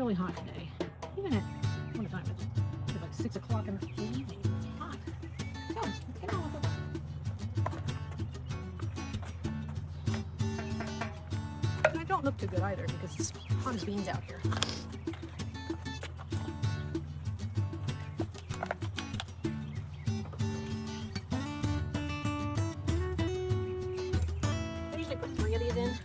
really hot today. Even at, what time is it? It's like 6 o'clock in the evening. It's hot. So, let's get on with it. And I don't look too good either because it's hot as beans out here. I usually put 3 of these in.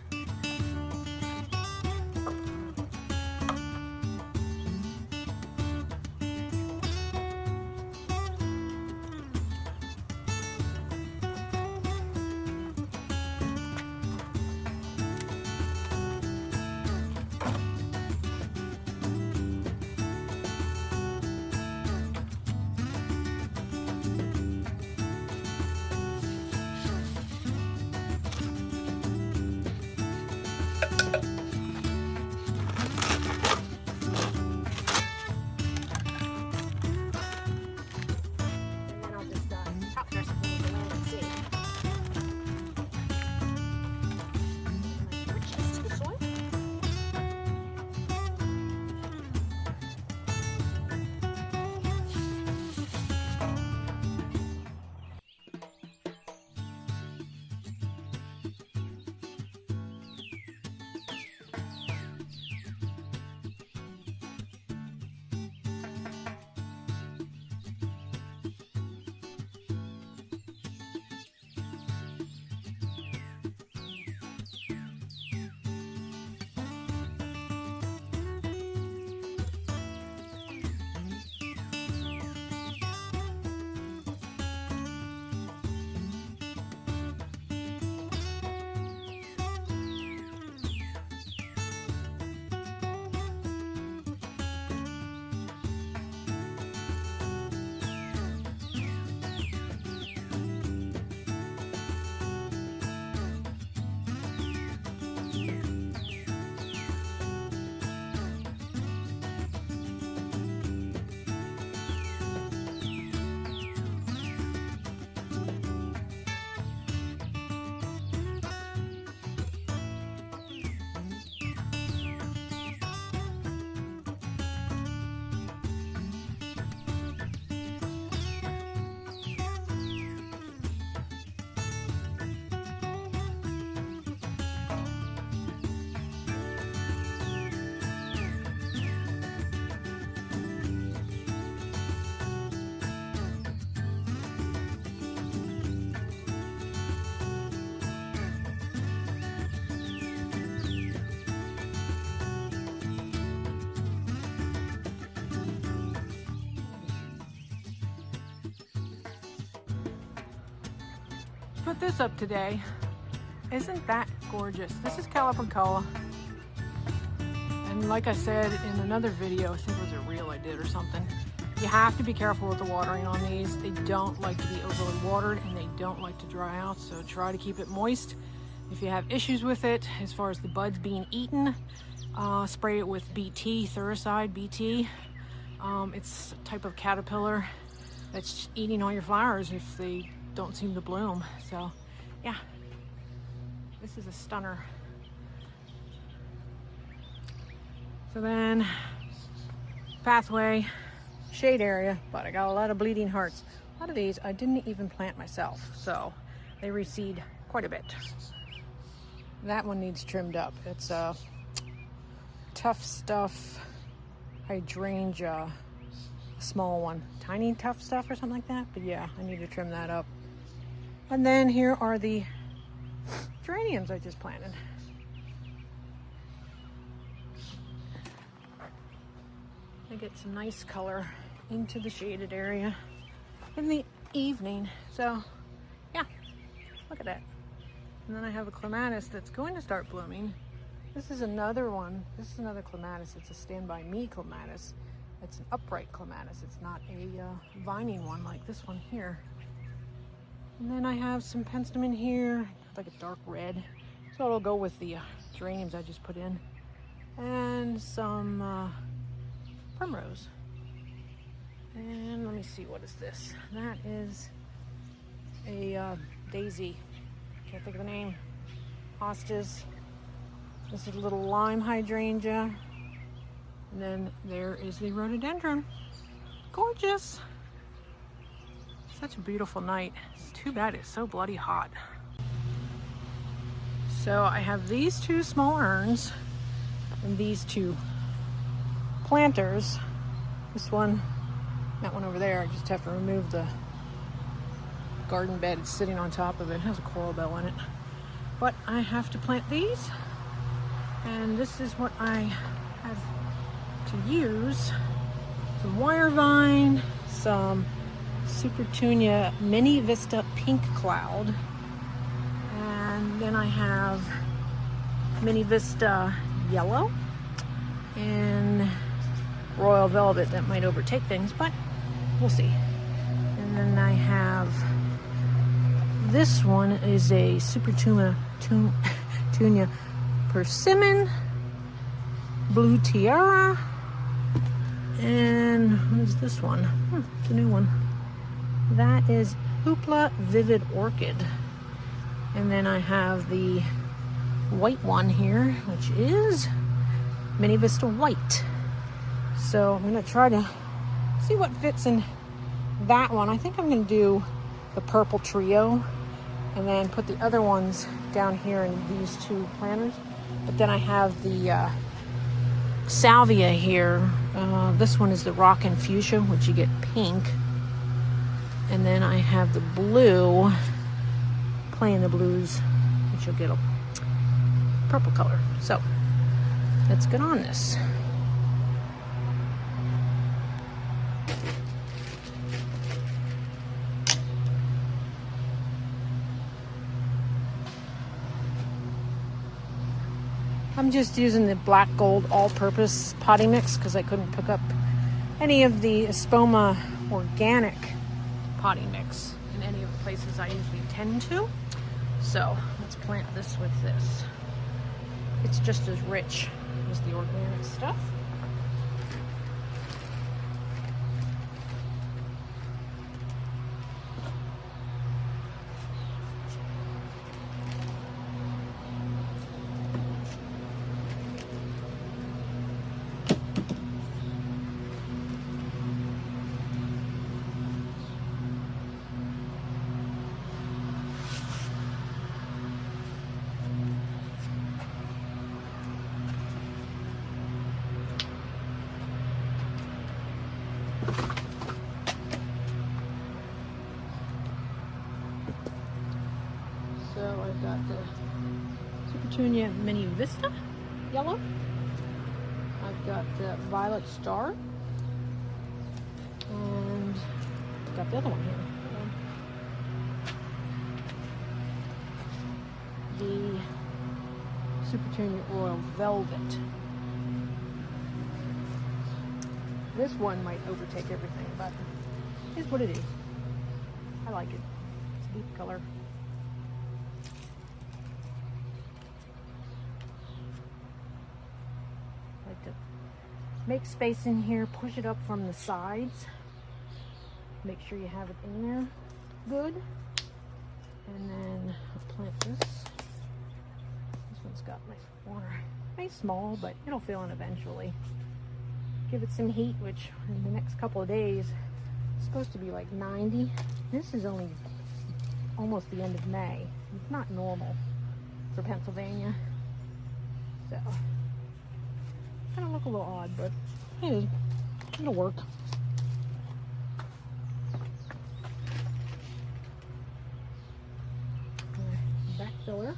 Put this up today. Isn't that gorgeous? This is Calipricola. And like I said in another video, I think it was a reel I did or something, you have to be careful with the watering on these. They don't like to be overly watered and they don't like to dry out, so try to keep it moist. If you have issues with it, as far as the buds being eaten, spray it with BT, Thuricide BT. It's a type of caterpillar that's eating all your flowers if they don't seem to bloom. So yeah, this is a stunner. So then pathway, shade area, but I got a lot of bleeding hearts. A lot of these I didn't even plant myself, so they reseed quite a bit. That one needs trimmed up. It's a Tough Stuff hydrangea, a small one, tiny Tough Stuff or something like that. But yeah, I need to trim that up. And then here are the geraniums I just planted. I get some nice color into the shaded area in the evening. So yeah, look at that. And then I have a clematis that's going to start blooming. This is another one. This is another clematis. It's a Stand By Me clematis. It's an upright clematis. It's not a vining one like this one here. And then I have some penstemon here, like a dark red. So it'll go with the geraniums I just put in. And some primrose. And let me see, what is this? That is a daisy. Can't think of the name. Hostas. This is a little lime hydrangea. And then there is the rhododendron. Gorgeous. Such a beautiful night. It's too bad it's so bloody hot. So I have these two small urns and these two planters. This one, that one over there, I just have to remove the garden bed. It's sitting on top of it. It has a coral bell in it. But I have to plant these. And this is what I have to use. Some wire vine, some Supertunia Mini Vista Pink Cloud. And then I have Mini Vista Yellow and Royal Velvet. That might overtake things, but we'll see. And then I have, this one is a Supertunia Persimmon Blue Tiara. And what is this one? It's a new one. That is Hoopla Vivid Orchid. And then I have the white one here, which is Mini Vista White. So I'm gonna try to see what fits in that one. I think I'm gonna do the purple trio and then put the other ones down here in these two planters. But then I have the salvia here. This one is the Rockin' Fuchsia, which you get pink. And then I have the blue, playing the blues, which you'll get a purple color. So let's get on this. I'm just using the black gold all-purpose potting mix because I couldn't pick up any of the Espoma organic potting mix in any of the places I usually tend to. So let's plant this with this. It's just as rich as the organic stuff. So I've got the Supertunia Mini Vista Yellow. I've got the Violet Star. And I've got the other one here. The Supertunia Royal Velvet. This one might overtake everything, but it's what it is. I like it. It's a deep color. I like to make space in here, push it up from the sides. Make sure you have it in there good. And then I'll plant this. This one's got nice water. Nice small, but it'll fill in eventually. Give it some heat, which in the next couple of days it's supposed to be like 90. This is only almost the end of May. It's not normal for Pennsylvania. So kind of look a little odd, but it'll work. Back filler.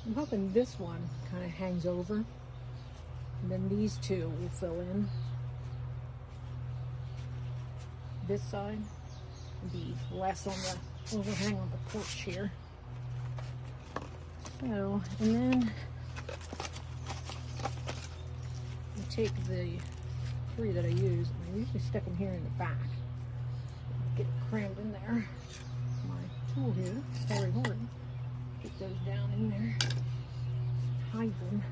I'm hoping this one kind of hangs over, and then these two will fill in. This side will be less on the overhang on the porch here. So, and then I take the three that I use, and I usually stick them here in the back. Get it crammed in there. My tool here, hairy horde. Get those down in there, hide them.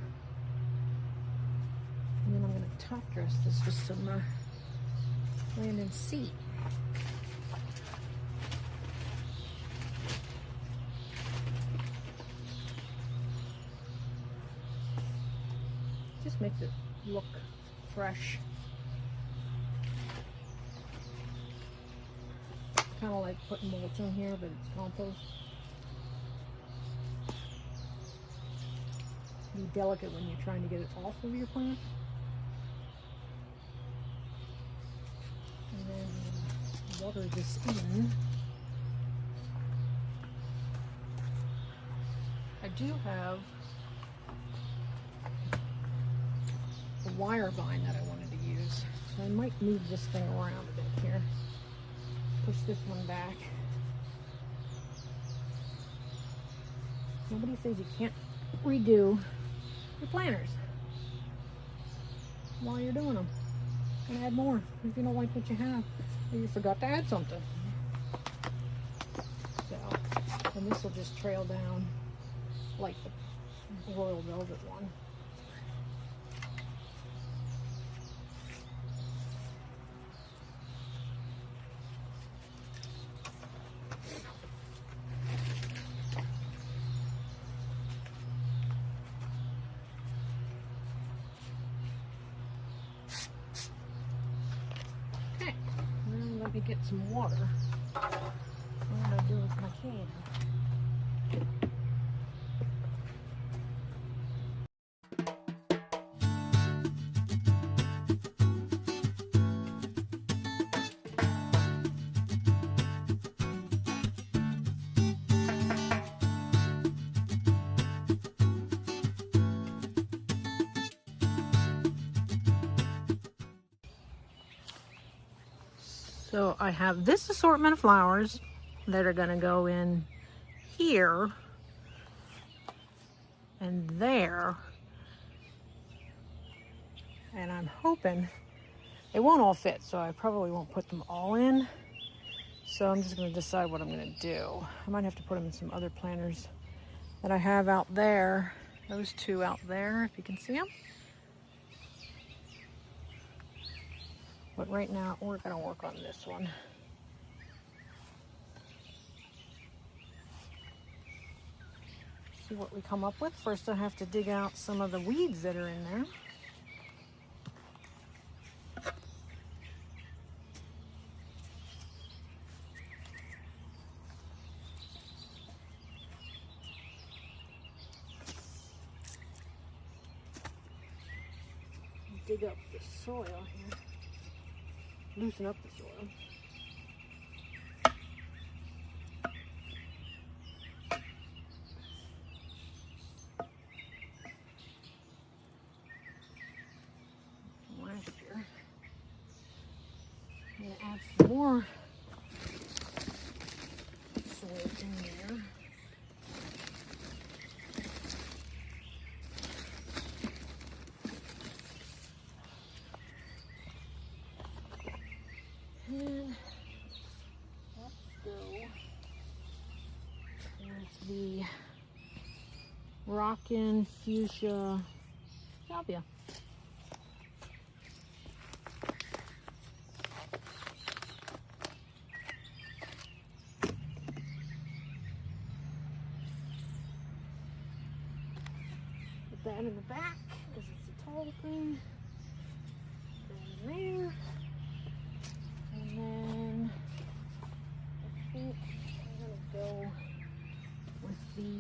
And then I'm going to top dress this with some land and sea. Just makes it look fresh. Kind of like putting mulch on here, but it's compost. Be delicate when you're trying to get it off of your plant. And then water this in. I do have a wire vine that I wanted to use. So I might move this thing around a bit here. Push this one back. Nobody says you can't redo your planters while you're doing them. And add more if you don't like what you have. Or you forgot to add something. So, and this will just trail down like the royal velvet one. Okay, now let me get some water. What did I do with my can? So I have this assortment of flowers that are going to go in here and there. And I'm hoping they won't all fit, so I probably won't put them all in. So I'm just going to decide what I'm going to do. I might have to put them in some other planters that I have out there. Those two out there, if you can see them. But right now, we're going to work on this one. See what we come up with. First, I have to dig out some of the weeds that are in there. Dig up the soil here. Loosen up the soil. Last year. I'm going to add some more soil in there. And let's go with the Rockin' Fuchsia Salvia. Put that in the back because it's a tall thing. Go in there. And then I think I'm going to go with the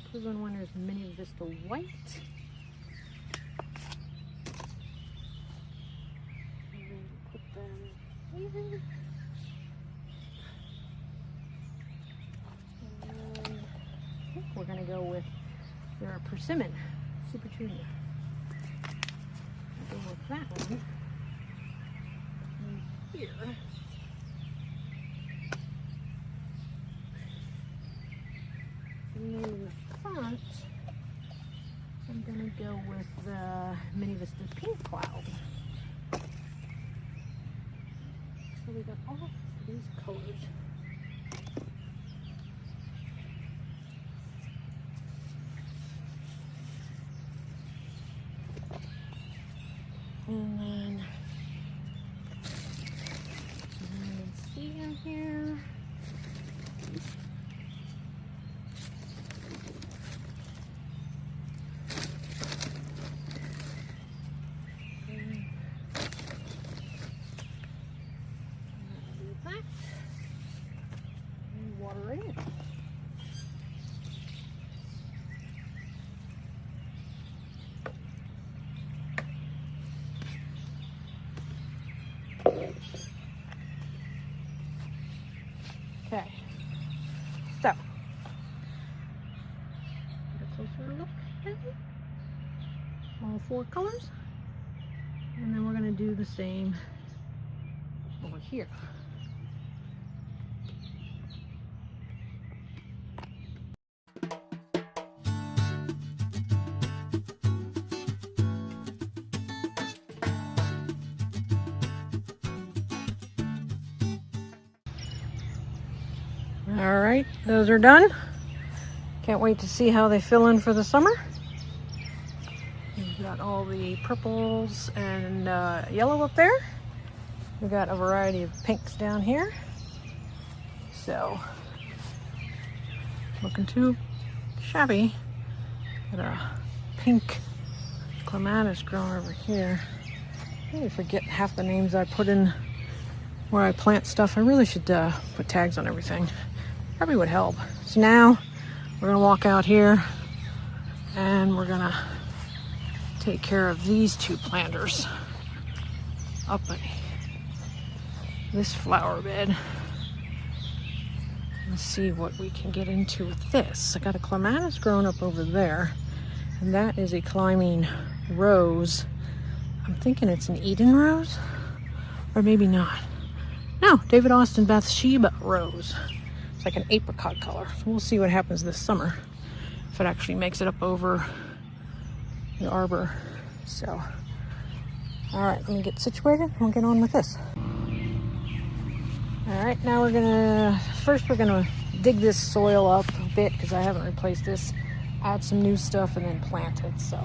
Proven Winners Mini Vista White. And then put them here. And then I think we're going to go with their Persimmon Super Junior. I'll go with that one. Here. And then in the front, I'm going to go with the Mini Vista Pink Cloud. So we got all of these colors. Okay, so get a closer look at it. All 4 colors, and then we're going to do the same over here. All right, those are done. Can't wait to see how they fill in for the summer. We've got all the purples and yellow up there. We've got a variety of pinks down here. So, looking too shabby. Got a pink clematis growing over here. I really forget half the names I put in where I plant stuff. I really should put tags on everything. Probably would help. So now we're gonna walk out here and we're gonna take care of these 2 planters up in this flower bed. Let's see what we can get into with this. I got a clematis growing up over there, and that is a climbing rose. I'm thinking it's an Eden rose, or maybe not. No, David Austin Bathsheba rose. It's like an apricot color. So we'll see what happens this summer, if it actually makes it up over the arbor. So, all right, let me get situated and we'll get on with this. All right, now we're gonna dig this soil up a bit because I haven't replaced this, add some new stuff, and then plant it. So.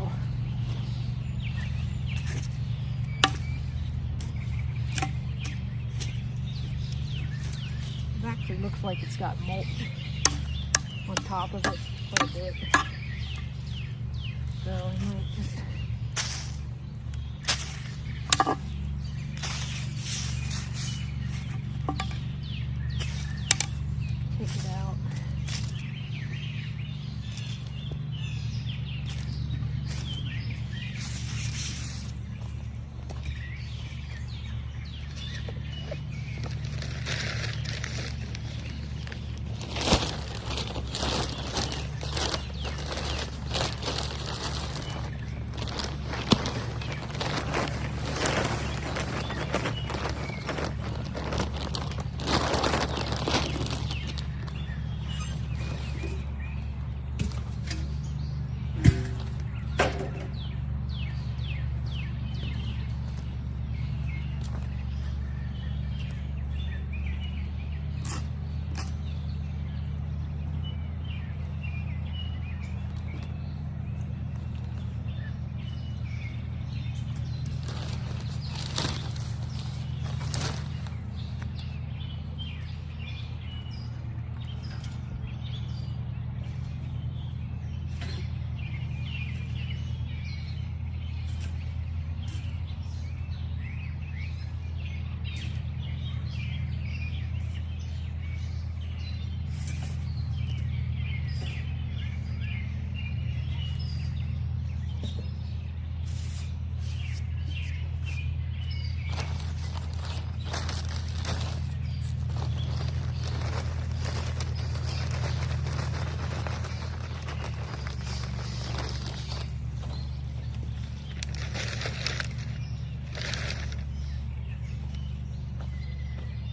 It actually looks like it's got mulch on top of it quite a bit. So I might just take it out.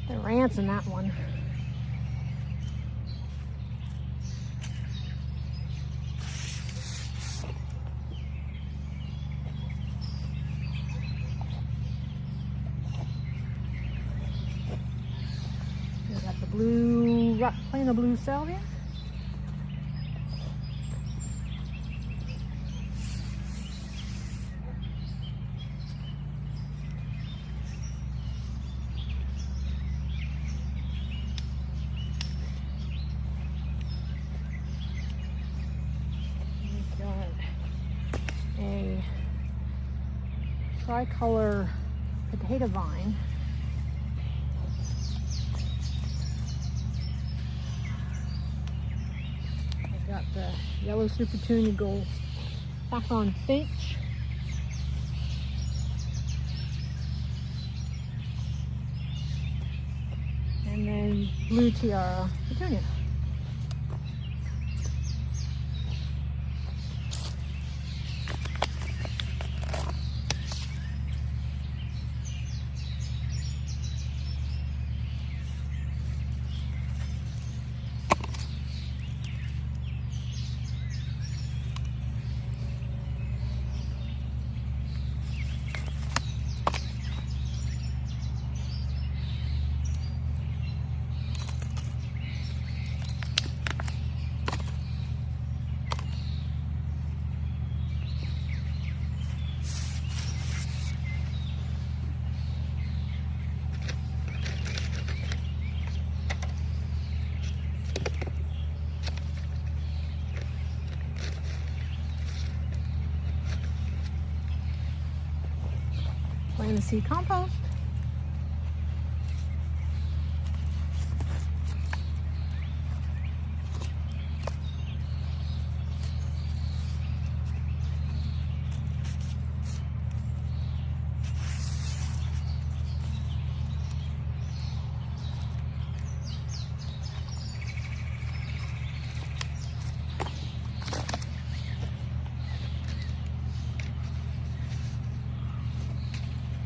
There are ants in that one. We got the blue, plain the blue salvia. A tricolor potato vine. I've got the yellow super tuny gold saffron finch. And then blue tiara petunia. Plan to see compost.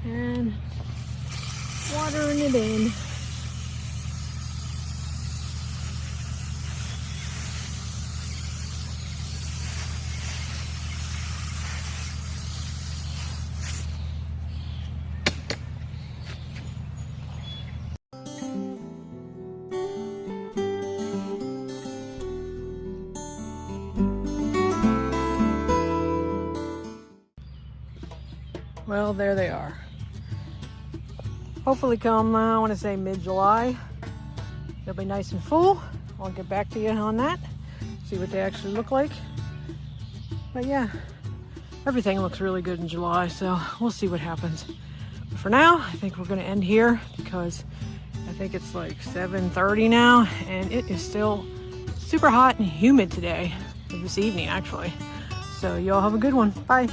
And watering it in. Well, there they are. Hopefully come, I want to say mid-July, they'll be nice and full. I'll get back to you on that, see what they actually look like. But yeah, everything looks really good in July, so we'll see what happens. But for now, I think we're going to end here because I think it's like 7:30 now, and it is still super hot and humid today, this evening actually. So y'all have a good one. Bye.